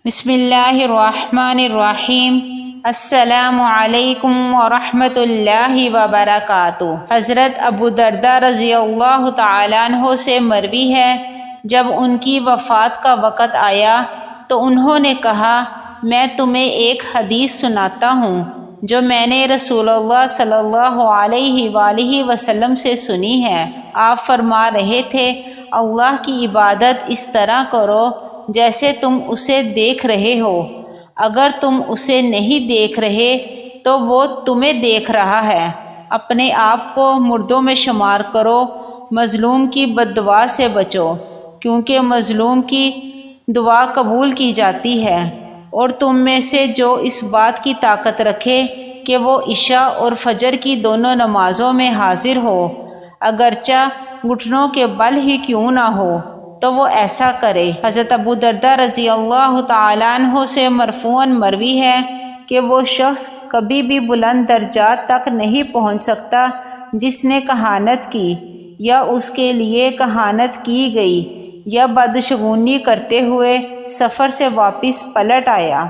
بسم اللہ الرحمن الرحیم۔ السلام علیکم ورحمۃ اللہ وبرکاتہ۔ حضرت ابو درداء رضی اللہ تعالیٰ عنہ سے مروی ہے، جب ان کی وفات کا وقت آیا تو انہوں نے کہا، میں تمہیں ایک حدیث سناتا ہوں جو میں نے رسول اللہ صلی اللہ علیہ وآلہ وسلم سے سنی ہے۔ آپ فرما رہے تھے، اللہ کی عبادت اس طرح کرو جیسے تم اسے دیکھ رہے ہو، اگر تم اسے نہیں دیکھ رہے تو وہ تمہیں دیکھ رہا ہے۔ اپنے آپ کو مردوں میں شمار کرو، مظلوم کی بد دعا سے بچو، کیونکہ مظلوم کی دعا قبول کی جاتی ہے، اور تم میں سے جو اس بات کی طاقت رکھے کہ وہ عشاء اور فجر کی دونوں نمازوں میں حاضر ہو، اگرچہ گھٹنوں کے بل ہی کیوں نہ ہو، تو وہ ایسا کرے۔ حضرت ابو درداء رضی اللہ تعالیٰ عنہ سے مرفوعاً مروی ہے کہ وہ شخص کبھی بھی بلند درجات تک نہیں پہنچ سکتا جس نے کہانت کی یا اس کے لیے کہانت کی گئی یا بدشگونی کرتے ہوئے سفر سے واپس پلٹ آیا۔